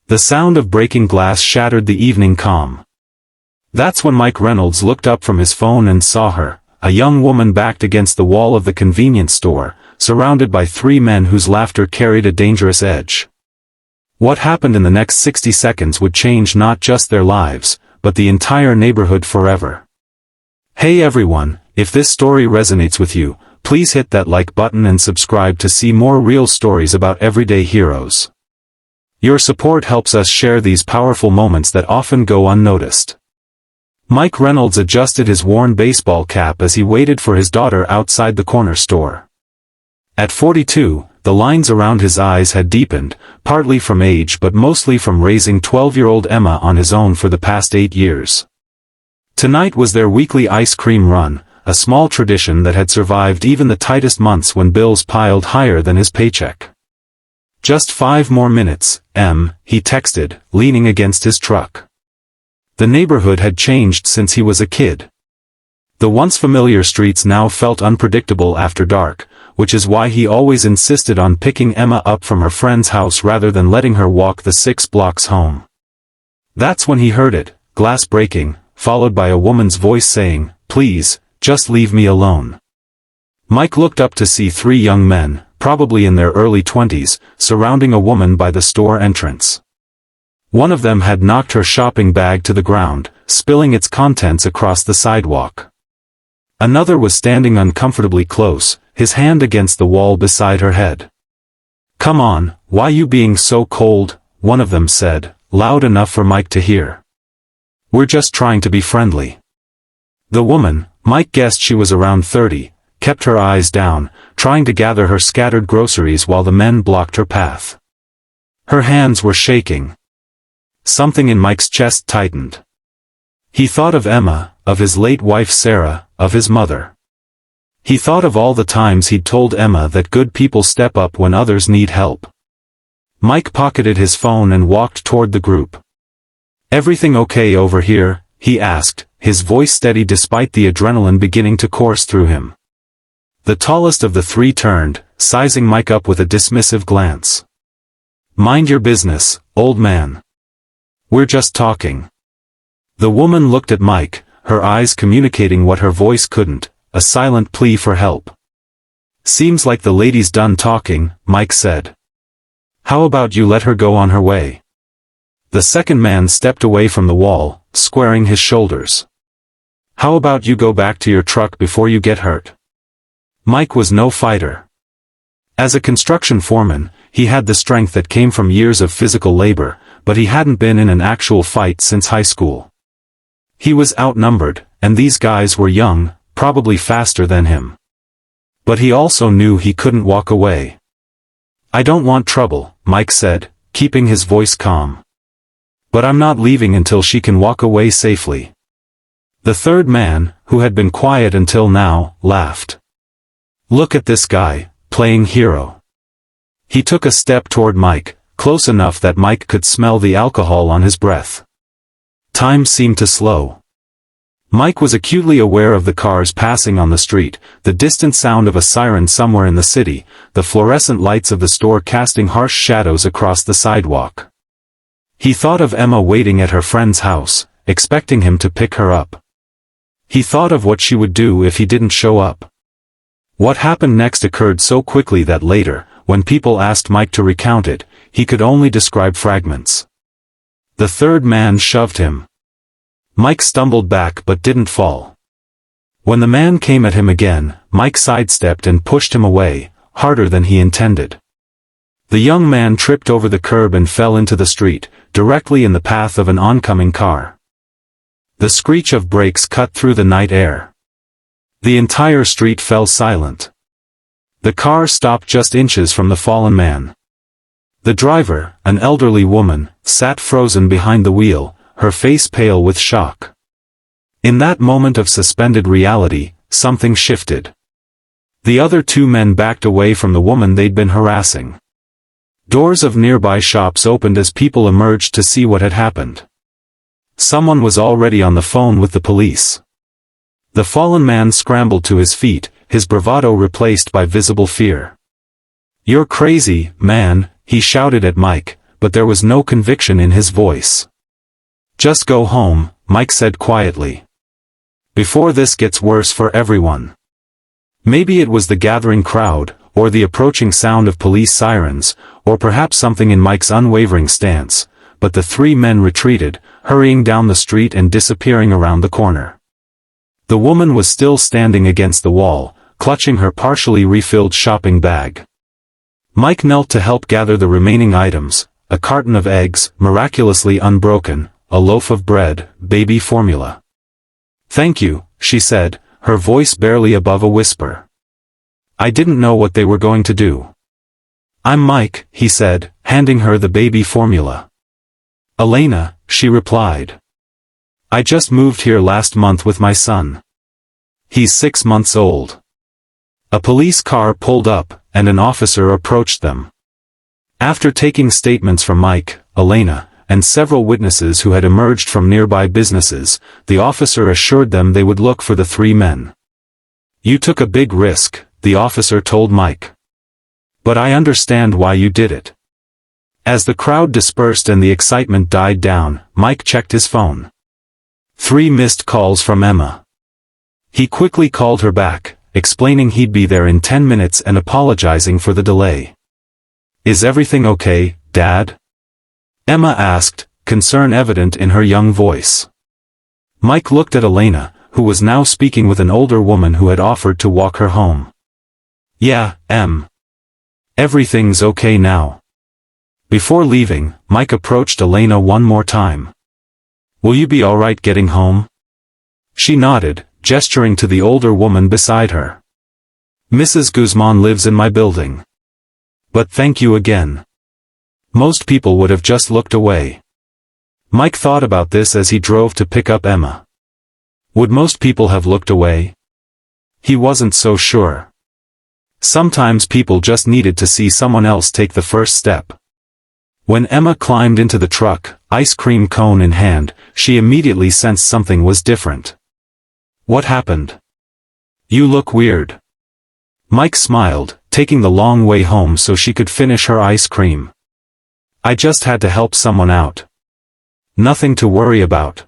The sound of breaking glass shattered the evening calm. That's when Mike Reynolds looked up from his phone and saw her, a young woman backed against the wall of the convenience store, surrounded by three men whose laughter carried a dangerous edge. What happened in the next 60 seconds would change not just their lives, but the entire neighborhood forever. Hey everyone, if this story resonates with you, please hit that like button and subscribe to see more real stories about everyday heroes. Your support helps us share these powerful moments that often go unnoticed. Mike Reynolds adjusted his worn baseball cap as he waited for his daughter outside the corner store. At 42, the lines around his eyes had deepened, partly from age but mostly from raising 12-year-old Emma on his own for the past 8 years. Tonight was their weekly ice cream run, a small tradition that had survived even the tightest months when bills piled higher than his paycheck. "Just 5 more minutes, Em," he texted, leaning against his truck. The neighborhood had changed since he was a kid. The once familiar streets now felt unpredictable after dark, which is why he always insisted on picking Emma up from her friend's house rather than letting her walk the 6 blocks home. That's when he heard it, glass breaking, followed by a woman's voice saying, "Please, just leave me alone." Mike looked up to see 3 young men, probably in their early 20s, surrounding a woman by the store entrance. One of them had knocked her shopping bag to the ground, spilling its contents across the sidewalk. Another was standing uncomfortably close, his hand against the wall beside her head. "Come on, why you being so cold?" one of them said, loud enough for Mike to hear. "We're just trying to be friendly." The woman, Mike guessed she was around 30, kept her eyes down, trying to gather her scattered groceries while the men blocked her path. Her hands were shaking. Something in Mike's chest tightened. He thought of Emma, of his late wife Sarah, of his mother. He thought of all the times he'd told Emma that good people step up when others need help. Mike pocketed his phone and walked toward the group. "Everything okay over here?" he asked, his voice steady despite the adrenaline beginning to course through him. The tallest of the 3 turned, sizing Mike up with a dismissive glance. "Mind your business, old man. We're just talking." The woman looked at Mike, her eyes communicating what her voice couldn't, a silent plea for help. "Seems like the lady's done talking," Mike said. "How about you let her go on her way?" The second man stepped away from the wall, squaring his shoulders. "How about you go back to your truck before you get hurt?" Mike was no fighter. As a construction foreman, he had the strength that came from years of physical labor, but he hadn't been in an actual fight since high school. He was outnumbered, and these guys were young, probably faster than him. But he also knew he couldn't walk away. "I don't want trouble," Mike said, keeping his voice calm. "But I'm not leaving until she can walk away safely." The third man, who had been quiet until now, laughed. "Look at this guy, playing hero." He took a step toward Mike, close enough that Mike could smell the alcohol on his breath. Time seemed to slow. Mike was acutely aware of the cars passing on the street, the distant sound of a siren somewhere in the city, the fluorescent lights of the store casting harsh shadows across the sidewalk. He thought of Emma waiting at her friend's house, expecting him to pick her up. He thought of what she would do if he didn't show up. What happened next occurred so quickly that later, when people asked Mike to recount it, he could only describe fragments. The third man shoved him. Mike stumbled back but didn't fall. When the man came at him again, Mike sidestepped and pushed him away, harder than he intended. The young man tripped over the curb and fell into the street, directly in the path of an oncoming car. The screech of brakes cut through the night air. The entire street fell silent. The car stopped just inches from the fallen man. The driver, an elderly woman, sat frozen behind the wheel, her face pale with shock. In that moment of suspended reality, something shifted. The other 2 men backed away from the woman they'd been harassing. Doors of nearby shops opened as people emerged to see what had happened. Someone was already on the phone with the police. The fallen man scrambled to his feet, his bravado replaced by visible fear. "You're crazy, man," he shouted at Mike, but there was no conviction in his voice. "Just go home," Mike said quietly. "Before this gets worse for everyone." Maybe it was the gathering crowd, or the approaching sound of police sirens, or perhaps something in Mike's unwavering stance, but the three men retreated, hurrying down the street and disappearing around the corner. The woman was still standing against the wall, clutching her partially refilled shopping bag. Mike knelt to help gather the remaining items: a carton of eggs, miraculously unbroken, a loaf of bread, baby formula. "Thank you," she said, her voice barely above a whisper. "I didn't know what they were going to do." "I'm Mike," he said, handing her the baby formula. "Elena," she replied. "I just moved here last month with my son. He's 6 months old." A police car pulled up, and an officer approached them. After taking statements from Mike, Elena, and several witnesses who had emerged from nearby businesses, the officer assured them they would look for the three men. "You took a big risk," the officer told Mike. "But I understand why you did it." As the crowd dispersed and the excitement died down, Mike checked his phone. 3 missed calls from Emma. He quickly called her back, explaining he'd be there in 10 minutes and apologizing for the delay. "Is everything okay, Dad?" Emma asked, concern evident in her young voice. Mike looked at Elena, who was now speaking with an older woman who had offered to walk her home. "Yeah, Em. Everything's okay now." Before leaving, Mike approached Elena one more time. "Will you be alright getting home?" She nodded, gesturing to the older woman beside her. "Mrs. Guzman lives in my building. But thank you again." Most people would have just looked away. Mike thought about this as he drove to pick up Emma. Would most people have looked away? He wasn't so sure. Sometimes people just needed to see someone else take the first step. When Emma climbed into the truck, ice cream cone in hand, she immediately sensed something was different. "What happened? You look weird." Mike smiled, taking the long way home so she could finish her ice cream. "I just had to help someone out. Nothing to worry about."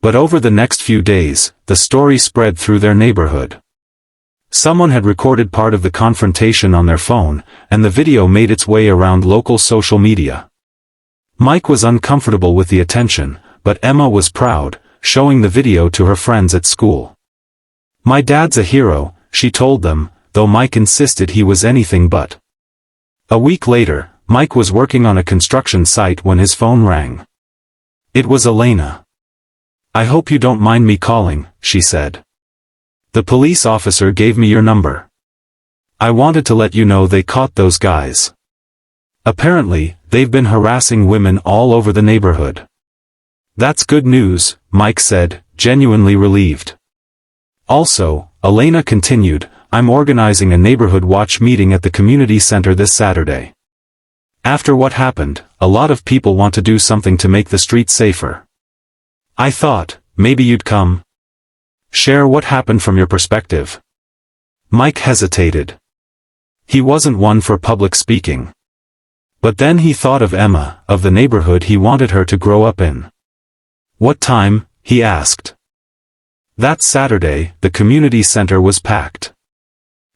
But over the next few days, the story spread through their neighborhood. Someone had recorded part of the confrontation on their phone, and the video made its way around local social media. Mike was uncomfortable with the attention, but Emma was proud, showing the video to her friends at school. "My dad's a hero," she told them, though Mike insisted he was anything but. A week later, Mike was working on a construction site when his phone rang. It was Elena. "I hope you don't mind me calling," she said. "The police officer gave me your number. I wanted to let you know they caught those guys. Apparently, they've been harassing women all over the neighborhood." "That's good news," Mike said, genuinely relieved. "Also," Elena continued, "I'm organizing a neighborhood watch meeting at the community center this Saturday. After what happened, a lot of people want to do something to make the streets safer. I thought, maybe you'd come. Share what happened from your perspective." Mike hesitated. He wasn't one for public speaking. But then he thought of Emma, of the neighborhood he wanted her to grow up in. "What time?" he asked. That Saturday, the community center was packed.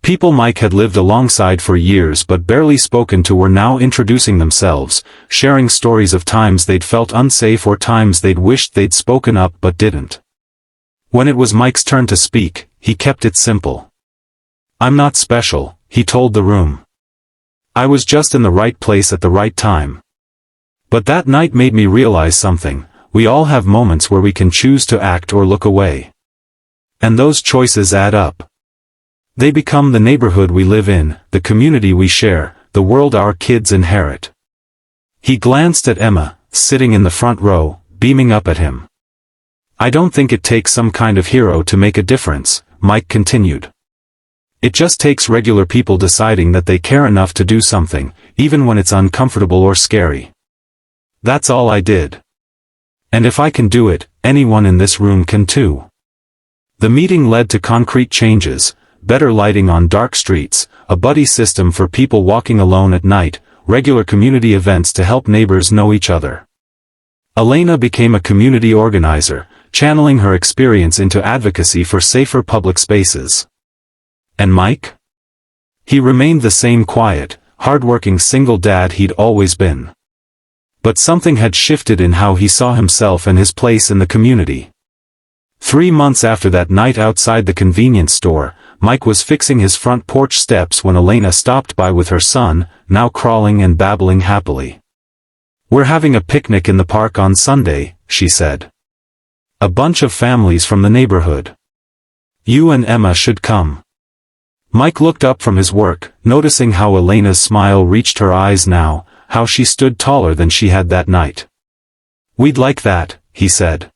People Mike had lived alongside for years but barely spoken to were now introducing themselves, sharing stories of times they'd felt unsafe or times they'd wished they'd spoken up but didn't. When it was Mike's turn to speak, he kept it simple. "I'm not special," he told the room. "I was just in the right place at the right time. But that night made me realize something: we all have moments where we can choose to act or look away. And those choices add up. They become the neighborhood we live in, the community we share, the world our kids inherit." He glanced at Emma, sitting in the front row, beaming up at him. "I don't think it takes some kind of hero to make a difference," Mike continued. "It just takes regular people deciding that they care enough to do something, even when it's uncomfortable or scary. That's all I did. And if I can do it, anyone in this room can too." The meeting led to concrete changes: better lighting on dark streets, a buddy system for people walking alone at night, regular community events to help neighbors know each other. Elena became a community organizer, channeling her experience into advocacy for safer public spaces. And Mike? He remained the same quiet, hardworking single dad he'd always been. But something had shifted in how he saw himself and his place in the community. 3 months after that night outside the convenience store, Mike was fixing his front porch steps when Elena stopped by with her son, now crawling and babbling happily. "We're having a picnic in the park on Sunday," she said. "A bunch of families from the neighborhood. You and Emma should come." Mike looked up from his work, noticing how Elena's smile reached her eyes now, how she stood taller than she had that night. "We'd like that," he said.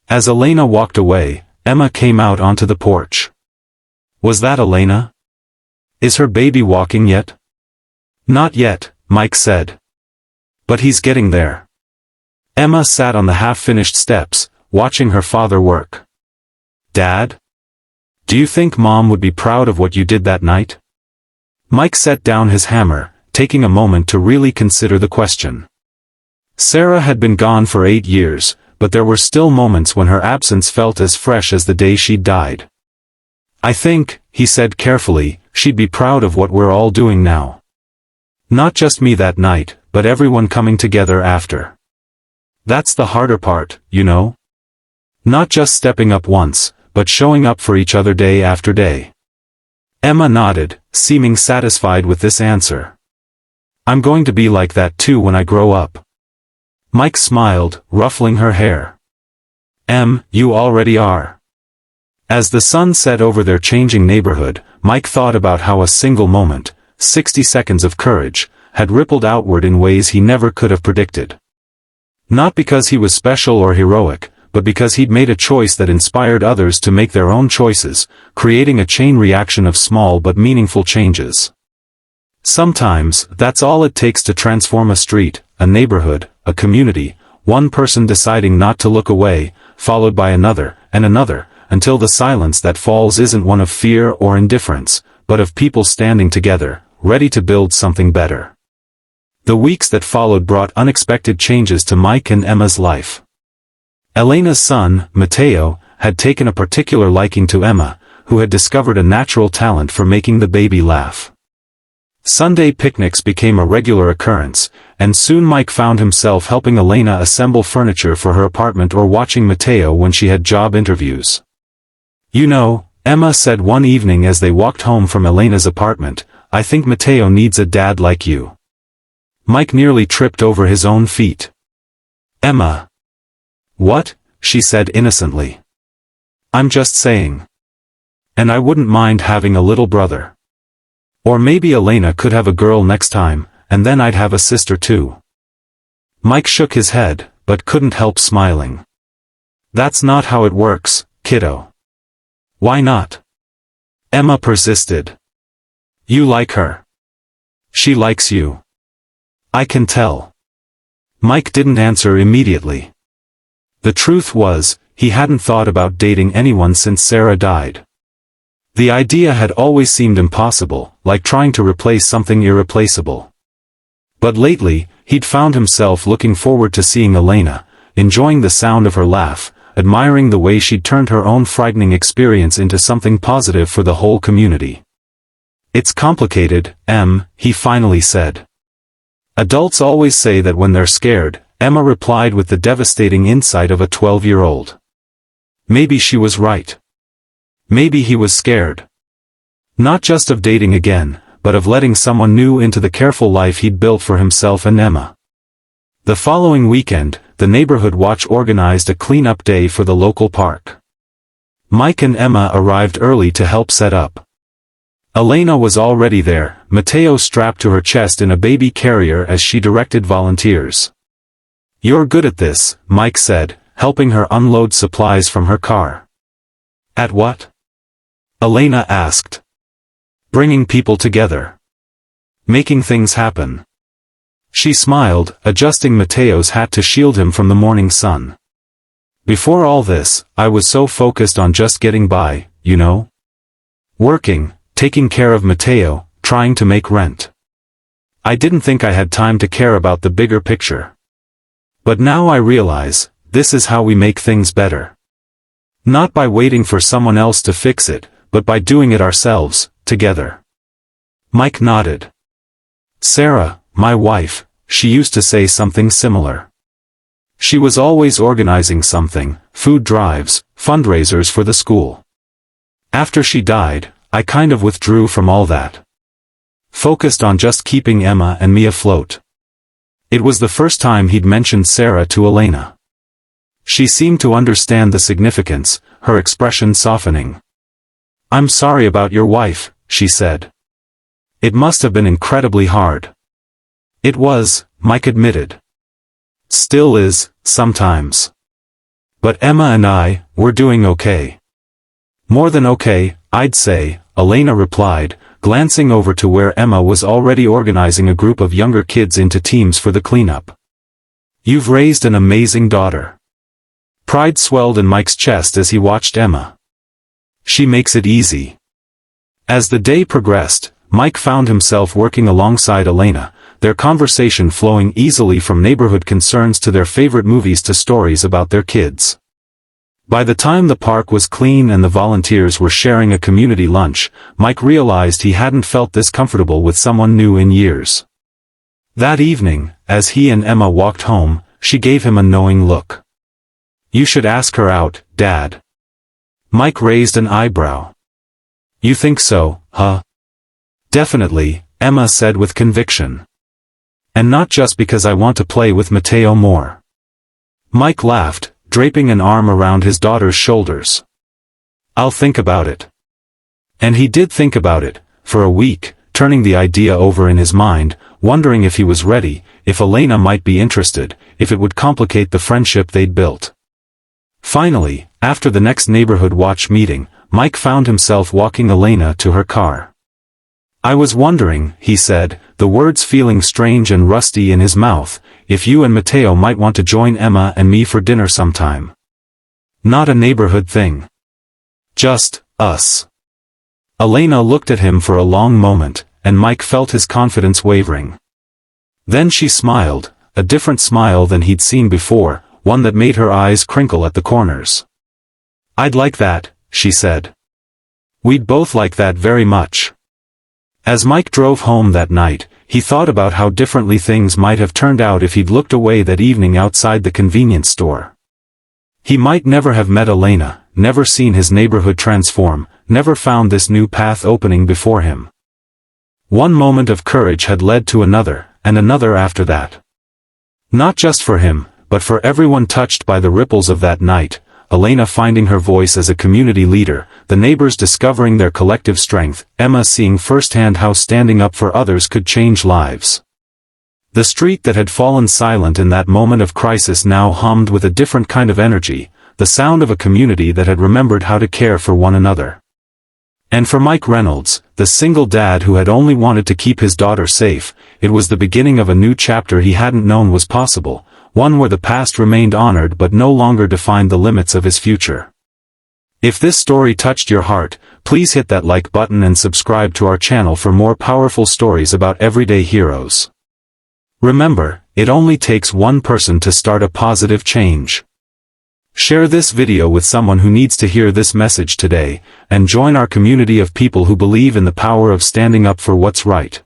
As Elena walked away, Emma came out onto the porch. "Was that Elena? Is her baby walking yet?" "Not yet," Mike said. "But he's getting there." Emma sat on the half-finished steps, watching her father work. "Dad? Do you think Mom would be proud of what you did that night?" Mike set down his hammer, taking a moment to really consider the question. Sarah had been gone for 8 years, but there were still moments when her absence felt as fresh as the day she'd died. "I think," he said carefully, "she'd be proud of what we're all doing now. Not just me that night, but everyone coming together after. That's the harder part, you know? Not just stepping up once, but showing up for each other day after day." Emma nodded, seeming satisfied with this answer. "I'm going to be like that too when I grow up." Mike smiled, ruffling her hair. You already are." As the sun set over their changing neighborhood, Mike thought about how a single moment, 60 seconds of courage, had rippled outward in ways he never could have predicted. Not because he was special or heroic, but because he'd made a choice that inspired others to make their own choices, creating a chain reaction of small but meaningful changes. Sometimes, that's all it takes to transform a street, a neighborhood, a community, one person deciding not to look away, followed by another, and another, until the silence that falls isn't one of fear or indifference, but of people standing together, ready to build something better. The weeks that followed brought unexpected changes to Mike and Emma's life. Elena's son, Matteo, had taken a particular liking to Emma, who had discovered a natural talent for making the baby laugh. Sunday picnics became a regular occurrence, and soon Mike found himself helping Elena assemble furniture for her apartment or watching Matteo when she had job interviews. "You know," Emma said one evening as they walked home from Elena's apartment, "I think Matteo needs a dad like you." Mike nearly tripped over his own feet. "Emma." "What?" she said innocently. "I'm just saying. And I wouldn't mind having a little brother. Or maybe Elena could have a girl next time, and then I'd have a sister too." Mike shook his head, but couldn't help smiling. "That's not how it works, kiddo." "Why not?" Emma persisted. "You like her. She likes you. I can tell." Mike didn't answer immediately. The truth was, he hadn't thought about dating anyone since Sarah died. The idea had always seemed impossible, like trying to replace something irreplaceable. But lately, he'd found himself looking forward to seeing Elena, enjoying the sound of her laugh, admiring the way she'd turned her own frightening experience into something positive for the whole community. "It's complicated, he finally said. "Adults always say that when they're scared," Emma replied with the devastating insight of a 12-year-old. Maybe she was right. Maybe he was scared. Not just of dating again, but of letting someone new into the careful life he'd built for himself and Emma. The following weekend, the neighborhood watch organized a cleanup day for the local park. Mike and Emma arrived early to help set up. Elena was already there, Matteo strapped to her chest in a baby carrier as she directed volunteers. "You're good at this," Mike said, helping her unload supplies from her car. "At what?" Elena asked. "Bringing people together. Making things happen." She smiled, adjusting Matteo's hat to shield him from the morning sun. "Before all this, I was so focused on just getting by, you know? Working, taking care of Matteo, trying to make rent. I didn't think I had time to care about the bigger picture. But now I realize, this is how we make things better. Not by waiting for someone else to fix it, but by doing it ourselves, together." Mike nodded. "Sarah, my wife, she used to say something similar. She was always organizing something, food drives, fundraisers for the school. After she died, I kind of withdrew from all that. Focused on just keeping Emma and me afloat." It was the first time he'd mentioned Sarah to Elena. She seemed to understand the significance, her expression softening. "I'm sorry about your wife," she said. "It must have been incredibly hard." "It was," Mike admitted. "Still is, sometimes. But Emma and I, we're doing okay." "More than okay, I'd say," Elena replied, glancing over to where Emma was already organizing a group of younger kids into teams for the cleanup. "You've raised an amazing daughter." Pride swelled in Mike's chest as he watched Emma. "She makes it easy." As the day progressed, Mike found himself working alongside Elena, their conversation flowing easily from neighborhood concerns to their favorite movies to stories about their kids. By the time the park was clean and the volunteers were sharing a community lunch, Mike realized he hadn't felt this comfortable with someone new in years. That evening, as he and Emma walked home, she gave him a knowing look. "You should ask her out, Dad." Mike raised an eyebrow. "You think so, huh?" "Definitely," Emma said with conviction. "And not just because I want to play with Mateo more." Mike laughed, draping an arm around his daughter's shoulders. "I'll think about it." And he did think about it, for a week, turning the idea over in his mind, wondering if he was ready, if Elena might be interested, if it would complicate the friendship they'd built. Finally, after the next neighborhood watch meeting, Mike found himself walking Elena to her car. "I was wondering," he said, the words feeling strange and rusty in his mouth, "if you and Mateo might want to join Emma and me for dinner sometime. Not a neighborhood thing. Just us." Elena looked at him for a long moment, and Mike felt his confidence wavering. Then she smiled, a different smile than he'd seen before, one that made her eyes crinkle at the corners. "I'd like that," she said. "We'd both like that very much." As Mike drove home that night, he thought about how differently things might have turned out if he'd looked away that evening outside the convenience store. He might never have met Elena, never seen his neighborhood transform, never found this new path opening before him. One moment of courage had led to another, and another after that. Not just for him, but for everyone touched by the ripples of that night, Elena finding her voice as a community leader, the neighbors discovering their collective strength, Emma seeing firsthand how standing up for others could change lives. The street that had fallen silent in that moment of crisis now hummed with a different kind of energy, the sound of a community that had remembered how to care for one another. And for Mike Reynolds, the single dad who had only wanted to keep his daughter safe, it was the beginning of a new chapter he hadn't known was possible, one where the past remained honored but no longer defined the limits of his future. If this story touched your heart, please hit that like button and subscribe to our channel for more powerful stories about everyday heroes. Remember, it only takes one person to start a positive change. Share this video with someone who needs to hear this message today, and join our community of people who believe in the power of standing up for what's right.